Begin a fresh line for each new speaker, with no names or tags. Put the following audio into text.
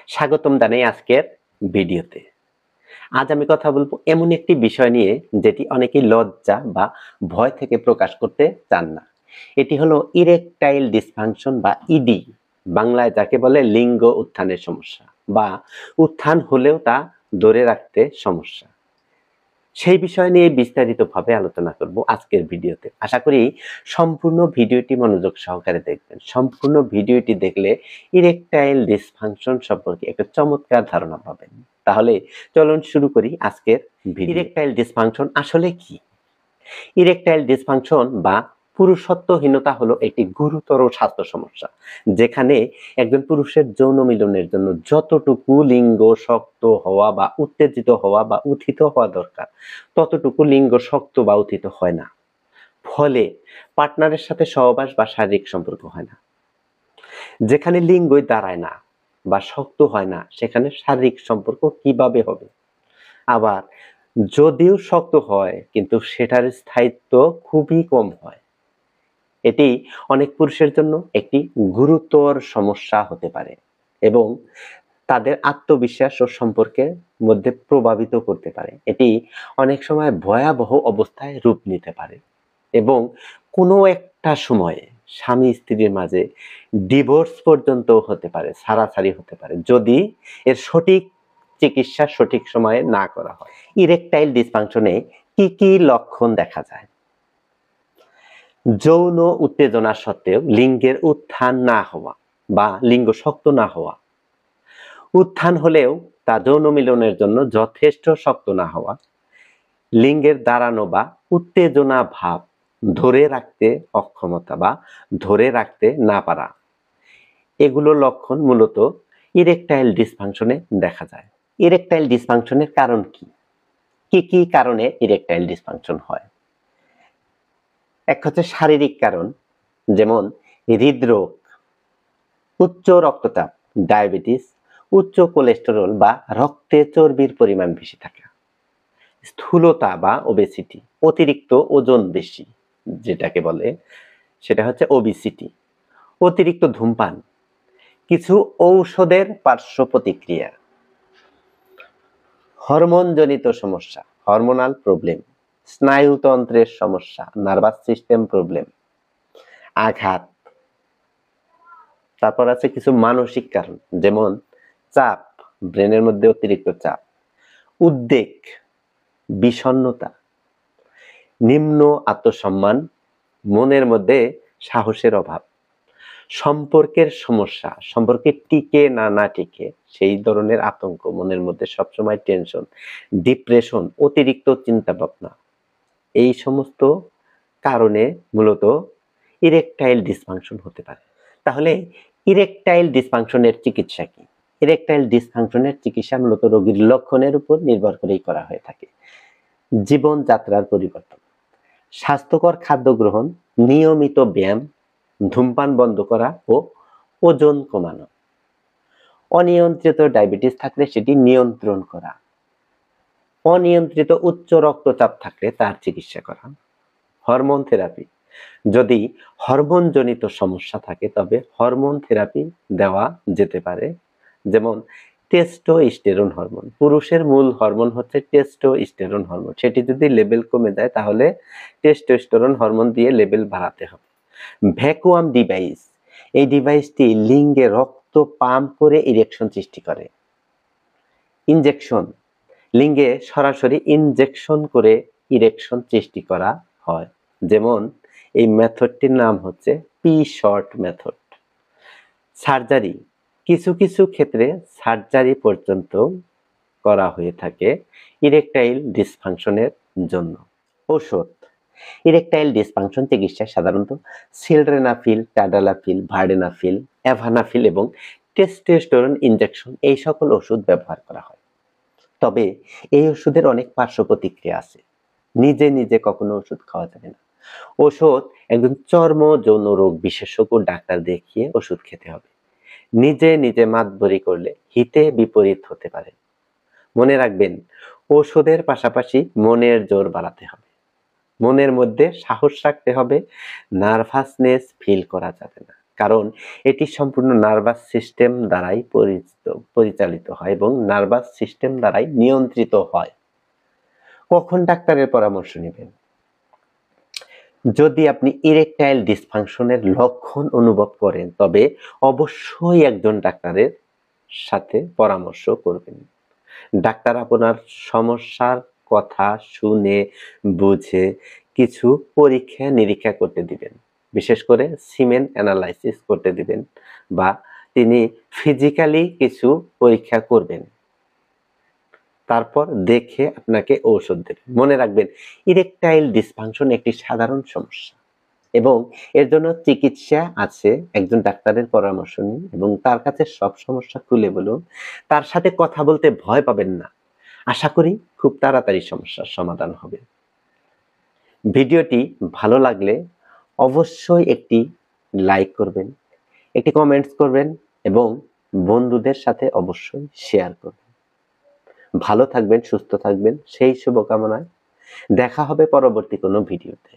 স্বাগতম জানাই আজকের ভিডিওতে। আজ আমি কথা বলবো এমন একটি বিষয় নিয়ে যেটি অনেকেই লজ্জা বা ভয় থেকে প্রকাশ করতে চান না। এটি হলো ইরেকটাইল ডিসফাংশন বা ইডি, বাংলায় যাকে বলে লিঙ্গ উত্থানের সমস্যা বা উত্থান হলেও তা ধরে রাখতে সমস্যা। সেই বিষয় নিয়ে বিস্তারিতভাবে আলোচনা করব আজকের ভিডিওতে। আশা করি সম্পূর্ণ ভিডিওটি মনোযোগ সহকারে দেখবেন। সম্পূর্ণ ভিডিওটি দেখলে ইরেকটাইল ডিসফাংশন সম্পর্কে একটা চমৎকার ধারণা পাবেন। তাহলে চলুন শুরু করি আজকের ভিডিও। ইরেকটাইল ডিসফাংশন আসলে কি? ইরেকটাইল ডিসফাংশন বা পুরুষত্বহীনতা হলো একটি গুরুতর স্বাস্থ্য সমস্যা, যেখানে একজন পুরুষের যৌন মিলনের জন্য যতটুকু লিঙ্গ শক্ত হওয়া বা উত্তেজিত হওয়া বা উত্থিত হওয়া দরকার ততটুকু লিঙ্গ শক্ত বা উত্থিত হয় না। ফলে পার্টনারের সাথে সহবাস বা শারীরিক সম্পর্ক হয় না। যেখানে লিঙ্গই দাঁড়ায় না বা শক্ত হয় না, সেখানে শারীরিক সম্পর্ক কিভাবে হবে? আবার যদিও শক্ত হয় কিন্তু সেটার স্থায়িত্ব খুবই কম হয়। এটি অনেক পুরুষের জন্য একটি গুরুতর সমস্যা হতে পারে এবং তাদের আত্মবিশ্বাস ও সম্পর্কের মধ্যে প্রভাবিত করতে পারে। এটি অনেক সময় ভয়াবহ অবস্থায় রূপ নিতে পারে এবং কোনো একটা সময়ে স্বামী স্ত্রীর মাঝে ডিভোর্স পর্যন্ত হতে পারে, ছাড়াছাড়ি হতে পারে, যদি এর সঠিক চিকিৎসা সঠিক সময়ে না করা হয়। ইরেকটাইল ডিসফাংশনে কি কি লক্ষণ দেখা যায়? যৌন উত্তেজনা সত্ত্বেও লিঙ্গের উত্থান না হওয়া বা লিঙ্গ শক্ত না হওয়া, উত্থান হলেও তা যৌন মিলনের জন্য যথেষ্ট শক্ত না হওয়া, লিঙ্গের দাঁড়ানো বা উত্তেজনা ভাব ধরে রাখতে অক্ষমতা বা ধরে রাখতে না পারা, এগুলো লক্ষণ মূলত ইরেকটাইল ডিসফাংশনে দেখা যায়। ইরেকটাইল ডিসফাংশনের কারণ কি? কি কি কারণে ইরেকটাইল ডিসফাংশন হয়? এক হচ্ছে শারীরিক কারণ, যেমন হৃদরোগ, উচ্চ রক্তচাপ, ডায়াবেটিস, উচ্চ কোলেস্টেরল বা রক্তে চর্বির পরিমাণ বেশি থাকা, স্থূলতা বা ওবেসিটি, অতিরিক্ত ওজন বেশি যেটাকে বলে সেটা হচ্ছে ওবেসিটি, অতিরিক্ত ধূমপান, কিছু ঔষধের পার্শ্ব প্রতিক্রিয়া, হরমোনজনিত সমস্যা, হরমোনাল প্রবলেম, স্নায়ুতন্ত্রের সমস্যা, নার্ভাস সিস্টেম প্রবলেম, আঘাত। তারপর আছে কিছু মানসিক কারণ, যেমন চাপ, ব্রেনের মধ্যে অতিরিক্ত চাপ, উদ্বেগ, বিষণ্ণতা, নিম্ন আত্মসম্মান, মনের মধ্যে সাহসের অভাব, সম্পর্কের সমস্যা, সম্পর্কে টিকে না টিকে সেই ধরনের আতঙ্ক, মনের মধ্যে সবসময় টেনশন, ডিপ্রেশন, অতিরিক্ত চিন্তা ভাবনা, এই সমস্ত কারণে মূলত ইরেকটাইল ডিসফাংশন হতে পারে। তাহলে ইরেকটাইল ডিসফাংশনের চিকিৎসা কি? ইরেকটাইল ডিসফাংশনের চিকিৎসা মূলত রোগীর লক্ষণের উপর নির্ভর করেই করা হয়ে থাকে। জীবনযাত্রার পরিবর্তন, স্বাস্থ্যকর খাদ্য গ্রহণ, নিয়মিত ব্যায়াম, ধূমপান বন্ধ করা ও ওজন কমানো, অনিয়ন্ত্রিত ডায়াবেটিস থাকলে সেটি নিয়ন্ত্রণ করা, অনিয়ন্ত্রিত উচ্চ রক্তচাপ থাকলে তার চিকিৎসা করা, হরমোন থেরাপি, যদি হরমোনজনিত সমস্যা থাকে তবে হরমোন থেরাপি দেওয়া যেতে পারে, যেমন টেস্টোস্টেরন হরমোন। পুরুষের মূল হরমোন হচ্ছে টেস্টোস্টেরন হরমোন, সেটি যদি লেভেল কমে যায় তাহলে টেস্টোস্টেরন হরমোন দিয়ে লেভেল বাড়াতে হবে। ভ্যাকুয়াম ডিভাইস, এই ডিভাইসটি লিঙ্গে রক্ত পাম্প করে ইরেকশন সৃষ্টি করে। ইনজেকশন, লিঙ্গে সরাসরি ইনজেকশন করে ইরেকশন সৃষ্টি করা হয়, যেমন এই মেথডটির নাম হচ্ছে পি শর্ট মেথড। সার্জারি, কিছু কিছু ক্ষেত্রে সার্জারি পর্যন্ত করা হয়ে থাকে ইরেকটাইল ডিসফাংশনের জন্য। ঔষধ, ইরেকটাইল ডিসফাংশন চিকিৎসায় সাধারণত সিলডেনাফিল, টাডালাফিল, ভার্ডেনাফিল, অ্যাভানাফিল এবং টেস্টোস্টেরন ইনজেকশন, এই সকল ওষুধ ব্যবহার করা হয়। তবে এই ওষুধের অনেক পার্শ্ব প্রতিক্রিয়া আছে, নিজে নিজে কখনো ওষুধ খাওয়া যাবে না। ওষুধ একজন চর্ম যৌন রোগ বিশেষজ্ঞ ডাক্তার দেখিয়ে ওষুধ খেতে হবে। নিজে নিজে মাতবরি করলে হিতে বিপরীত হতে পারে। মনে রাখবেন, ওষুধের পাশাপাশি মনের জোর বাড়াতে হবে, মনের মধ্যে সাহস রাখতে হবে, নার্ভাসনেস ফিল করা যাবে না। কারণ এটি সম্পূর্ণ নার্ভাস সিস্টেম দ্বারাই পরিচালিত হয় এবং নার্ভাস সিস্টেম দ্বারাই নিয়ন্ত্রিত হয়। কখন ডাক্তারের পরামর্শ নেবেন? যদি আপনি ইরেকটাইল ডিসফাংশনের লক্ষণ অনুভব করেন তবে অবশ্যই একজন ডাক্তারের সাথে পরামর্শ করবেন। ডাক্তার আপনার সমস্যার কথা শুনে বুঝে কিছু পরীক্ষা নিরীক্ষা করতে দিবেন, বিশেষ করে সিমেন অ্যানালাইসিস করতে দিবেন বা তিনি ফিজিক্যালি কিছু পরীক্ষা করবেন, তারপর দেখে আপনাকে ঔষধ দেবেন। মনে রাখবেন, ইরেকটাইল ডিসফাংশন একটি সাধারণ সমস্যা এবং এর জন্য চিকিৎসা আছে। একজন ডাক্তারের পরামর্শ নিন এবং তার কাছে সব সমস্যা খুলে বলুন। তার সাথে কথা বলতে ভয় পাবেন না। আশা করি খুব তাড়াতাড়ি সমস্যার সমাধান হবে। ভিডিওটি ভালো লাগলে অবশ্যই একটি লাইক করবেন, একটি কমেন্টস করবেন এবং বন্ধুদের সাথে অবশ্যই শেয়ার করবেন। ভালো থাকবেন, সুস্থ থাকবেন সেই শুভকামনায় দেখা হবে পরবর্তী কোনো ভিডিওতে।